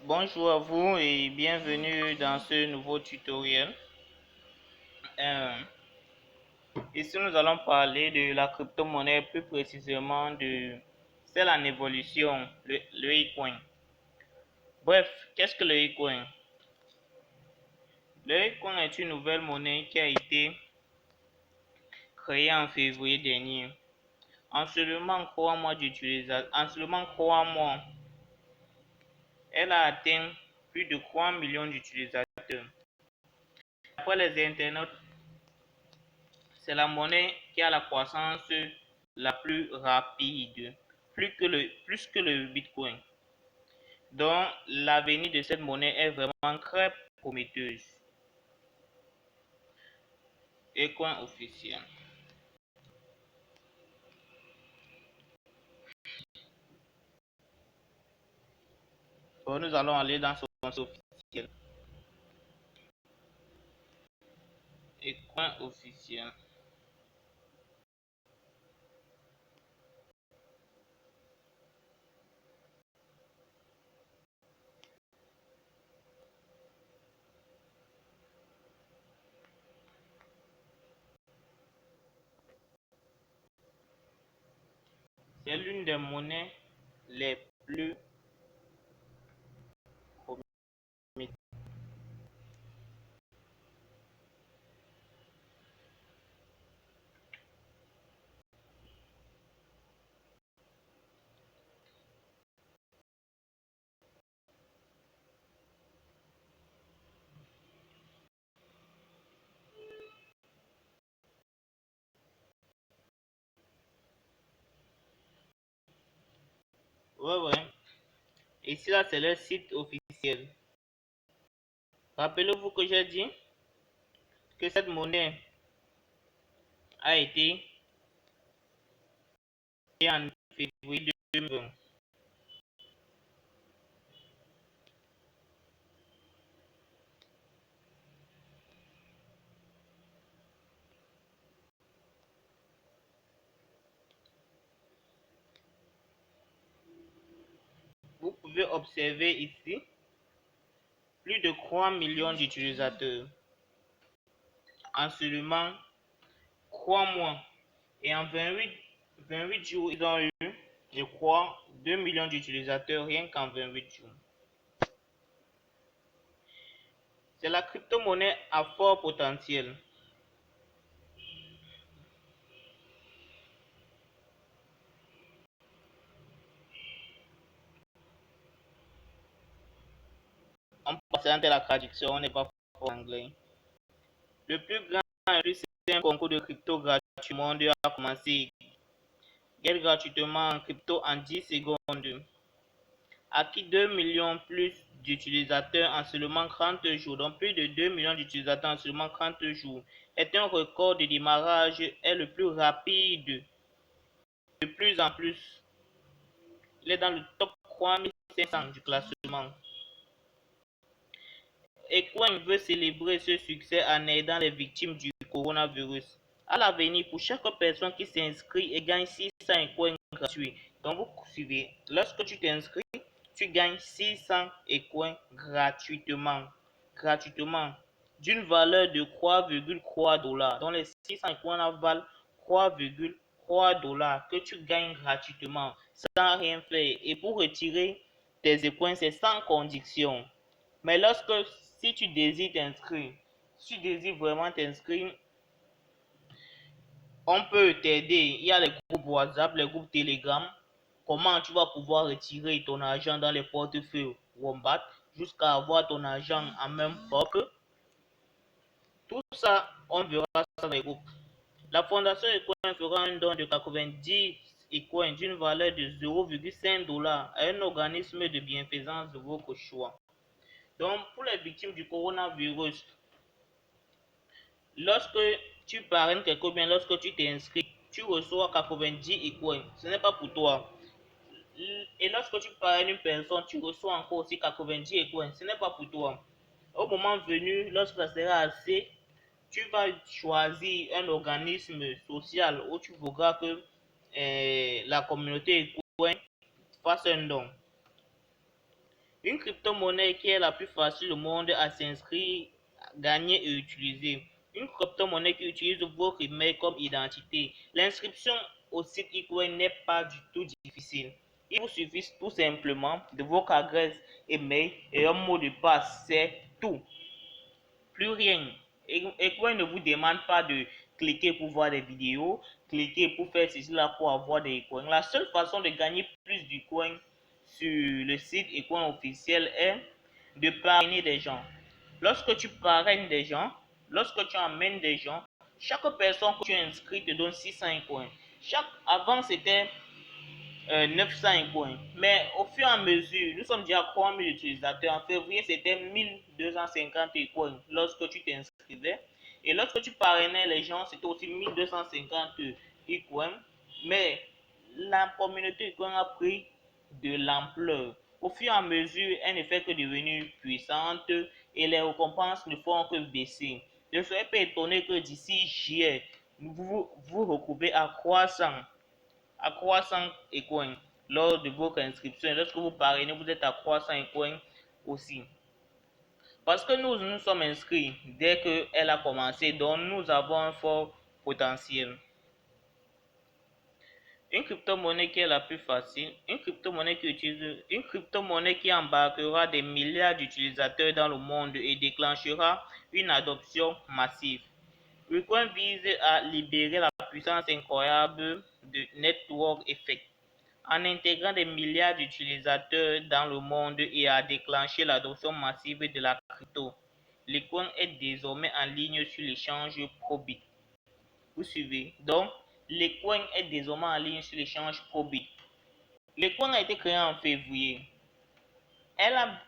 Bonjour à vous et bienvenue dans ce nouveau tutoriel. Euh, Ici, nous allons parler de la crypto-monnaie, plus précisément de celle en évolution, le e-coin. Bref, qu'est-ce que le e-coin? Le e-coin est une nouvelle monnaie qui a été créée en février dernier. En seulement 3 mois d'utilisation, en seulement 3 mois, elle a atteint plus de 3 millions d'utilisateurs. Après les internautes, c'est la monnaie qui a la croissance la plus rapide, plus que le Bitcoin. Donc, l'avenir de cette monnaie est vraiment très prometteuse. Et coin officiel. Bon, nous allons aller dans son compte officiel. Et coin officiel. C'est l'une des monnaies les plus prometteuses. Ouais, ouais. Ici, là, c'est le site officiel. Rappelez-vous que j'ai dit que cette monnaie a été créée en février 2020. Vous pouvez observer ici plus de 3 millions d'utilisateurs en seulement 3 mois. Et en 28 jours, ils ont eu, je crois, 2 millions d'utilisateurs rien qu'en 28 jours. C'est la crypto-monnaie à fort potentiel. En passant de la traduction, on n'est pas fort en anglais. Le plus grand et le plus simple concours de crypto gratuit au monde a commencé. Gagne gratuitement en crypto en 10 secondes. Acquis 2 millions plus d'utilisateurs en seulement 30 jours, donc plus de 2 millions d'utilisateurs en seulement 30 jours, est un record de démarrage est le plus rapide. De plus en plus, il est dans le top 3500 du classement. Ecoin veut célébrer ce succès en aidant les victimes du coronavirus. À l'avenir, pour chaque personne qui s'inscrit et gagne 600 Ecoin gratuits. Donc vous suivez, lorsque tu t'inscris, tu gagnes 600 Ecoin gratuitement. Gratuitement. D'une valeur de 3,3 dollars. Donc les 600 Ecoin valent 3,3 dollars que tu gagnes gratuitement sans rien faire. Et pour retirer tes Ecoin, c'est sans condition. Mais si tu désires t'inscrire, si tu désires vraiment t'inscrire, on peut t'aider. Il y a les groupes WhatsApp, les groupes Telegram. Comment tu vas pouvoir retirer ton argent dans les portefeuilles Wombat jusqu'à avoir ton argent en même temps que tout ça, on verra ça dans les groupes. La fondation Ecoin fera un don de 90 Ecoin d'une valeur de 0,5 dollars à un organisme de bienfaisance de votre choix. Donc, pour les victimes du coronavirus, lorsque tu parraines quelque bien, lorsque tu t'inscris, tu reçois 90 Ecoin. Ce n'est pas pour toi. Et lorsque tu parraines une personne, tu reçois encore aussi 90 Ecoin. Ce n'est pas pour toi. Au moment venu, lorsque ça sera assez, tu vas choisir un organisme social où tu voudras que la communauté Ecoin fasse un don. Une crypto-monnaie qui est la plus facile au monde à s'inscrire, gagner et utiliser. Une crypto-monnaie qui utilise votre email comme identité. L'inscription au site eCoin n'est pas du tout difficile. Il vous suffit tout simplement de votre adresse email et un mot de passe. C'est tout. Plus rien. eCoin ne vous demande pas de cliquer pour voir des vidéos, cliquer pour faire ceci là pour avoir des coins. La seule façon de gagner plus du coin sur le site eCoin officiel est de parrainer des gens. Lorsque tu parraines des gens, lorsque tu emmènes des gens, chaque personne que tu inscris te donne 600 coins. Avant c'était 900 coins. Mais au fur et à mesure, nous sommes déjà à 3000 utilisateurs. En février, c'était 1250 coins lorsque tu t'inscrivais. Et lorsque tu parrainais les gens, c'était aussi 1250 coins. Mais la communauté coin a pris de l'ampleur. Au fur et à mesure, elle ne fait que devenir puissante et les récompenses ne font que baisser. Ne soyez pas étonné que d'ici juillet, vous retrouvez à 300 coins lors de votre inscription. Lorsque vous parrainez, vous êtes à 300 coins aussi. Parce que nous sommes inscrits dès qu'elle a commencé, donc nous avons un fort potentiel. Une crypto-monnaie qui est la plus facile, une crypto-monnaie qui embarquera des milliards d'utilisateurs dans le monde et déclenchera une adoption massive. Bitcoin vise à libérer la puissance incroyable de Network Effect en intégrant des milliards d'utilisateurs dans le monde et à déclencher l'adoption massive de la crypto. L'Ecoin est désormais en ligne sur l'échange Probit. Vous suivez? Donc, l'Ecoin est désormais en ligne sur l'échange Probit. L'Ecoin a été créé en février. Elle a,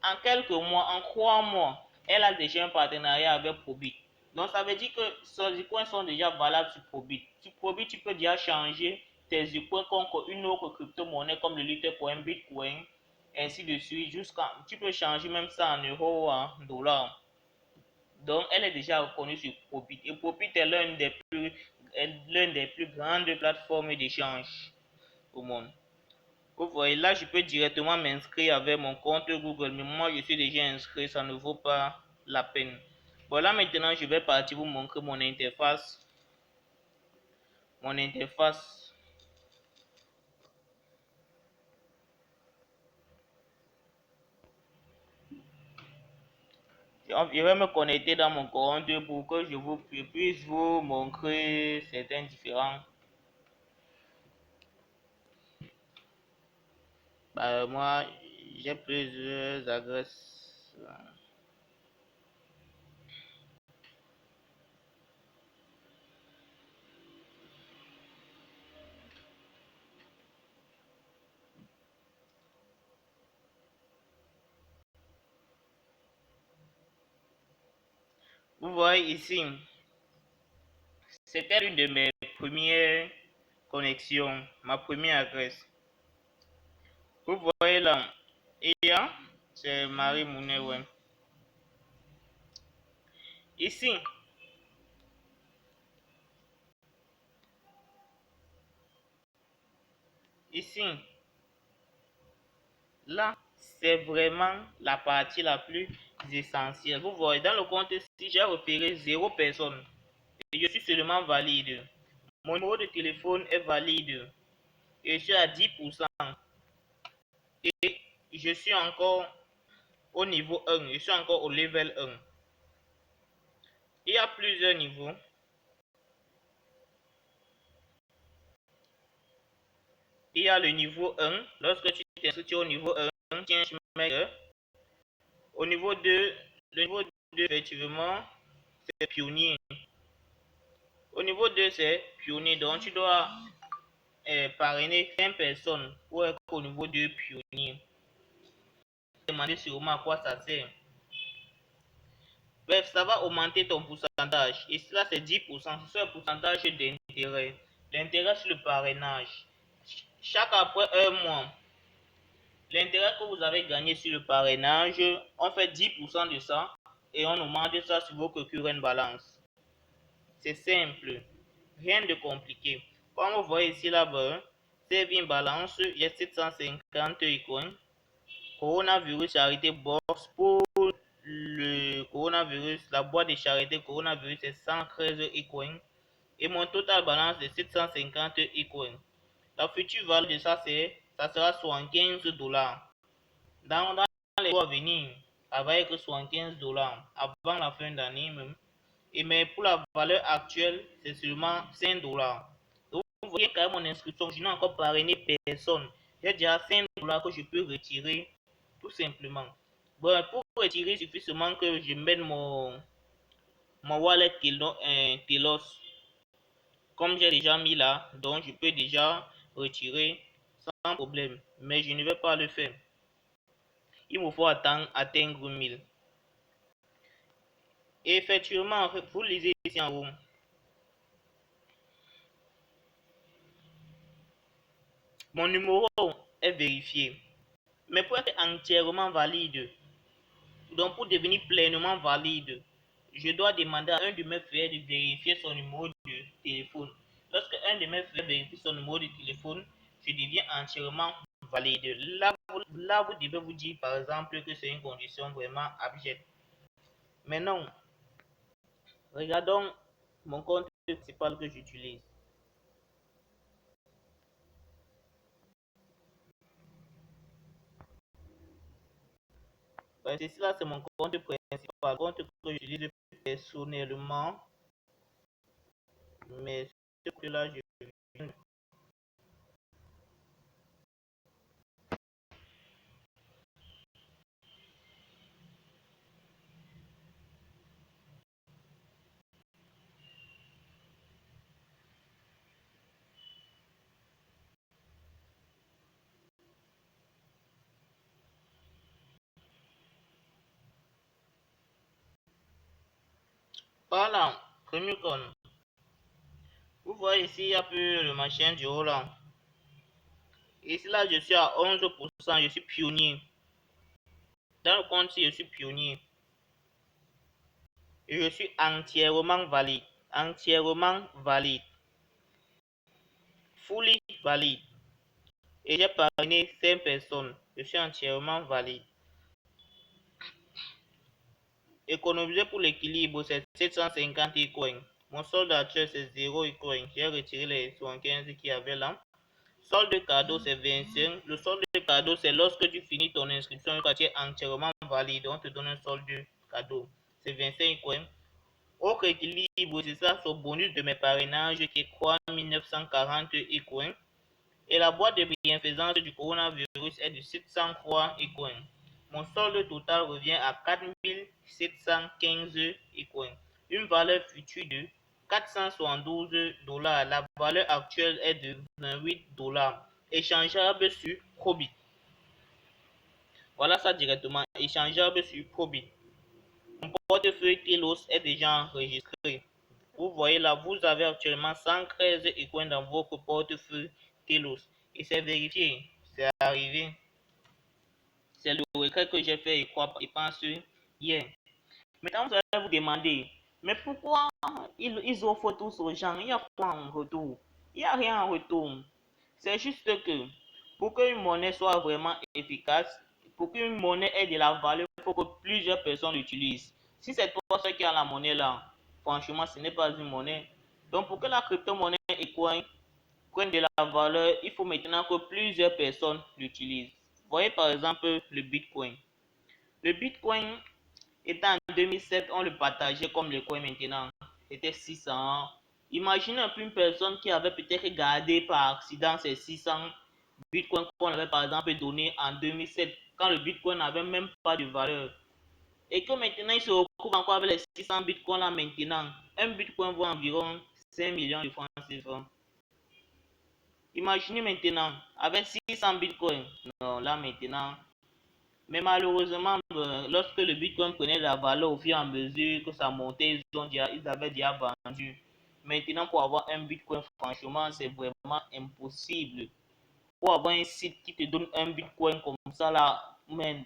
en quelques mois, en 3 mois, elle a déjà un partenariat avec Probit. Donc, ça veut dire que ces coins sont déjà valables sur Probit. Sur Probit, tu peux déjà changer tes coins contre une autre crypto-monnaie comme le Litecoin, Bitcoin, ainsi de suite. Tu peux changer même ça en euros ou en dollars. Donc, elle est déjà reconnue sur Probit. Et Probit est l'une des plus grandes plateformes d'échange au monde. Vous voyez, là, je peux directement m'inscrire avec mon compte Google, mais moi, je suis déjà inscrit, ça ne vaut pas la peine. Bon, là, maintenant, je vais partir vous montrer mon interface. Mon interface. Je vais me connecter dans mon compte pour que je puisse vous montrer certains différents. Bah, moi, j'ai plusieurs adresses. Vous voyez ici, c'était une de mes premières connexions, ma première adresse. Vous voyez là, IA, c'est Marie Mounet, ouais. Ici, ici, là, c'est vraiment la partie la plus essentielle. Vous voyez, dans le compte ici, j'ai repéré 0 personne et je suis seulement valide. Mon numéro de téléphone est valide et je suis à 10% et je suis encore au niveau 1, je suis encore au level 1. Il y a plusieurs niveaux. Il y a le niveau 1. Lorsque tu t'inscris au niveau 1, tiens, je mets au niveau 2, le niveau 2, effectivement, c'est pionnier. Au niveau 2, c'est pionnier. Donc, tu dois parrainer 20 personnes pour être au niveau 2 pionnier. Demander sûrement à quoi ça sert. Bref, ça va augmenter ton pourcentage. Et cela, c'est 10%. C'est un pourcentage d'intérêt. L'intérêt sur le parrainage. Chaque après un mois, l'intérêt que vous avez gagné sur le parrainage, on fait 10% de ça et on augmente ça sur votre current balance. C'est simple, rien de compliqué. Comme vous voyez ici là-bas, saving balance, j'ai 750 coins. Coronavirus charité box pour le coronavirus. La boîte de charité coronavirus est 113 e-coins et mon total balance est 750 e-coins. La future valeur de ça, ça sera 75 $. Dans les mois à venir, ça va être 75 $ avant la fin d'année même. Et mais pour la valeur actuelle, c'est seulement 5 $. Donc vous voyez quand même mon inscription, je n'ai encore parrainé personne. J'ai déjà 5 $ que je peux retirer tout simplement. Bon, pour retirer, il suffit seulement que je mette mon wallet Telos comme j'ai déjà mis là, donc je peux déjà retirer sans problème. Mais je ne vais pas le faire. Il me faut attendre atteindre 1000. Et effectivement, vous lisez ici en haut. Mon numéro est vérifié. Mais pour être entièrement valide, donc pour devenir pleinement valide, je dois demander à un de mes frères de vérifier son numéro de téléphone. Lorsque un de mes frères vérifie son numéro de téléphone, je deviens entièrement valide. Là, vous devez vous dire par exemple que c'est une condition vraiment abjecte. Mais non, regardons mon compte principal que j'utilise. C'est cela, c'est mon compte principal, compte que j'utilise personnellement. Mais ce que là, je voilà, premier compte. Vous voyez ici, il y a plus le machin du haut là. Ici là, je suis à 11%, je suis pionnier. Dans le compte, je suis pionnier. Et je suis entièrement valide. Entièrement valide. Fully valide. Et j'ai parrainé 5 personnes. Je suis entièrement valide. Économiser pour l'équilibre, c'est 750 e-coins. Mon solde actuel, c'est 0 e-coin. J'ai retiré les 75 qu'il y avait là. Solde cadeau, c'est 25. Le solde cadeau, c'est lorsque tu finis ton inscription quand tu es entièrement valide. On te donne un solde cadeau. C'est 25 e-coins. Autre équilibre, c'est ça, son bonus de mes parrainages qui est 3940 e-coins. Et la boîte de bienfaisance du coronavirus est de 703 e-coins. Mon solde total revient à 4715 e-coins. Une valeur future de 472 $. La valeur actuelle est de 28 $. Échangeable sur Probit. Voilà ça directement. Échangeable sur Probit. Mon portefeuille Telos est déjà enregistré. Vous voyez là, vous avez actuellement 113 e-coins dans votre portefeuille Telos. Et c'est vérifié, c'est arrivé. C'est le regret que j'ai fait, je pense, hier. Maintenant, vous allez vous demander, mais pourquoi ils offrent tous aux gens? Il y a quoi en retour? Il n'y a rien en retour. C'est juste que pour qu'une monnaie soit vraiment efficace, pour qu'une monnaie ait de la valeur, il faut que plusieurs personnes l'utilisent. Si c'est toi seul qui a la monnaie là, franchement, ce n'est pas une monnaie. Donc, pour que la crypto-monnaie prenne de la valeur, il faut maintenant que plusieurs personnes l'utilisent. Voyez par exemple le Bitcoin. Le Bitcoin était en 2007, on le partageait comme le coin maintenant. C'était 600. Imaginez un peu une personne qui avait peut-être gardé par accident ces 600 Bitcoins qu'on avait par exemple donné en 2007, quand le Bitcoin n'avait même pas de valeur. Et que maintenant il se retrouve encore avec les 600 Bitcoins là maintenant. Un Bitcoin vaut environ 5 millions de francs CFA. Imaginez maintenant, avec 600 bitcoins, non, là maintenant, mais malheureusement, lorsque le bitcoin prenait la valeur au fur et à mesure que ça montait, ils avaient déjà vendu. Maintenant, pour avoir un bitcoin, franchement, c'est vraiment impossible. Pour avoir un site qui te donne un bitcoin comme ça, là, même,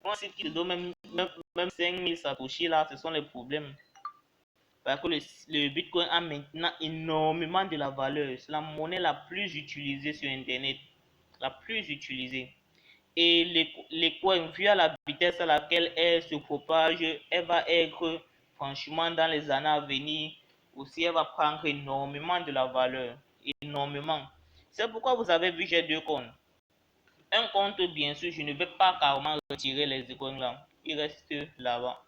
un site qui te donne même 5000 satoshi, là, ce sont les problèmes. Parce que le Bitcoin a maintenant énormément de la valeur. C'est la monnaie la plus utilisée sur Internet. La plus utilisée. Et l'écoin, vu à la vitesse à laquelle elle se propage, elle va être, franchement, dans les années à venir, aussi, elle va prendre énormément de la valeur. Énormément. C'est pourquoi vous avez vu, j'ai deux comptes. Un compte, bien sûr, je ne vais pas carrément retirer les icônes là. Il reste là-bas.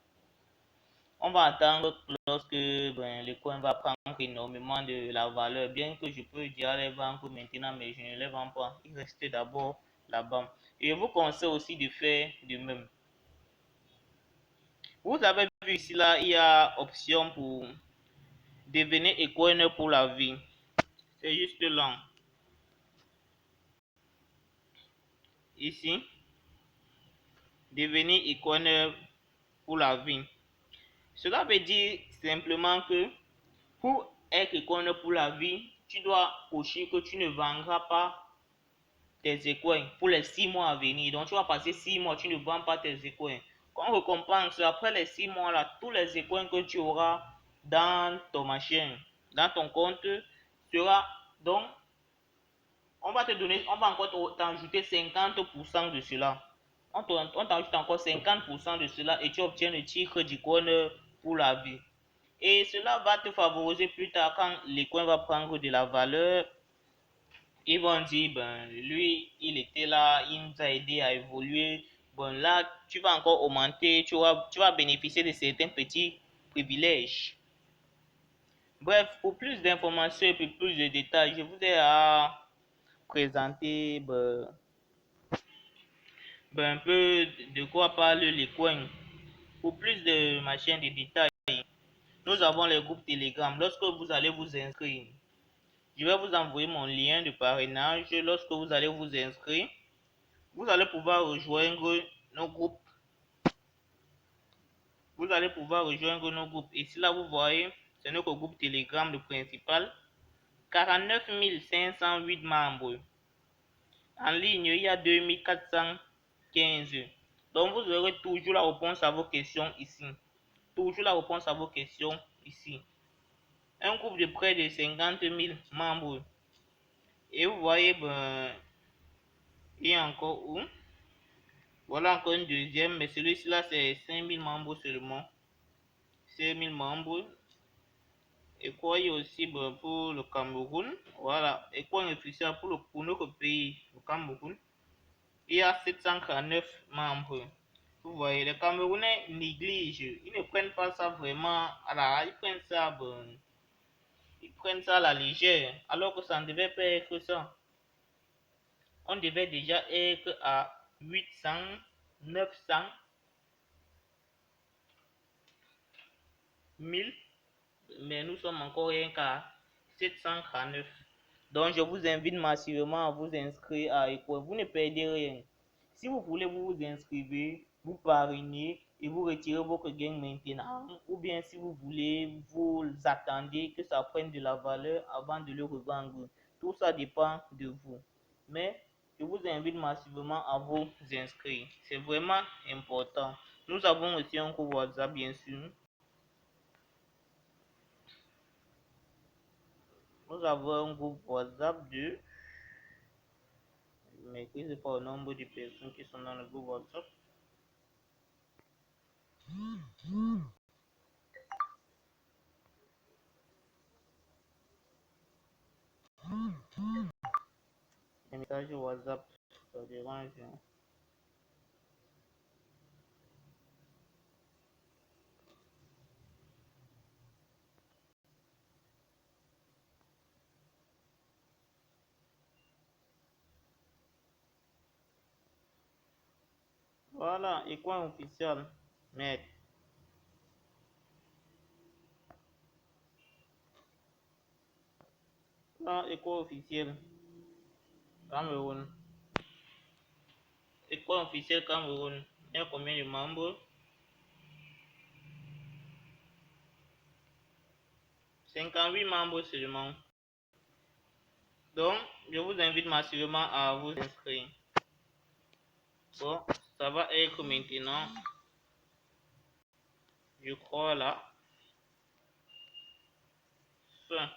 On va attendre lorsque le coin va prendre énormément de la valeur. Bien que je peux dire les vendre maintenant, mais je ne les vends pas. Il reste d'abord là-bas. Et je vous conseille aussi de faire de même. Vous avez vu ici là, il y a option pour devenir écoin pour la vie. C'est juste là. Ici, devenir écoin pour la vie. Cela veut dire simplement que pour être écoin pour la vie, tu dois cocher que tu ne vendras pas tes écoins pour les 6 mois à venir. Donc tu vas passer 6 mois, tu ne vends pas tes écoins. Comme récompense, après les 6 mois là, tous les écoins que tu auras dans ton machin, dans ton compte, sera donc on va te donner, on va encore t'ajouter 50% de cela. On t'ajoute encore 50% de cela et tu obtiens le titre d'icône pour la vie. Et cela va te favoriser plus tard quand les coins va prendre de la valeur. Ils vont dire, ben, lui, il était là, il nous a aidé à évoluer. Bon, là, tu vas encore augmenter, tu vas bénéficier de certains petits privilèges. Bref, pour plus d'informations et pour plus de détails, je vous ai à présenter un peu de quoi parle les coins. Pour plus de machins de détails, nous avons les groupes Telegram. Lorsque vous allez vous inscrire, je vais vous envoyer mon lien de parrainage. Lorsque vous allez vous inscrire, vous allez pouvoir rejoindre nos groupes. Vous allez pouvoir rejoindre nos groupes. Et si là, vous voyez, c'est notre groupe Telegram, le principal. 49 508 membres. En ligne, il y a 2415. Donc, vous aurez toujours la réponse à vos questions ici. Toujours la réponse à vos questions ici. Un groupe de près de 50 000 membres. Et vous voyez, il y a encore où? Voilà encore une deuxième, mais celui-ci là, c'est 5 000 membres seulement. 5 000 membres. Et quoi, il y a aussi pour le Cameroun. Voilà. Et quoi, officiel pour notre pays, le Cameroun. Il y a 749 membres. Vous voyez, les Camerounais négligent. Ils ne prennent pas ça vraiment à la. Ils prennent ça à la légère. Alors que ça ne devait pas être ça. On devait déjà être à 800, 900, 1000. Mais nous sommes encore rien qu'à 739. Donc je vous invite massivement à vous inscrire à Eco. Vous ne perdez rien. Si vous voulez, vous vous inscrivez, vous parrainez et vous retirez votre gain maintenant. Ou bien si vous voulez, vous attendez que ça prenne de la valeur avant de le revendre. Tout ça dépend de vous. Mais je vous invite massivement à vous inscrire. C'est vraiment important. Nous avons aussi un groupe WhatsApp, bien sûr. Nous avons un groupe WhatsApp de, je ne maîtrise pas le nombre de personnes qui sont dans le groupe WhatsApp. Les messages WhatsApp, ça dérange. Voilà, et quoi officiel? Mais là, et quoi officiel? Cameroun. Et quoi officiel Cameroun? Il y a combien de membres? 58 membres seulement. Donc, je vous invite massivement à vous inscrire. Bon, ça va être maintenant, je crois là. Fin.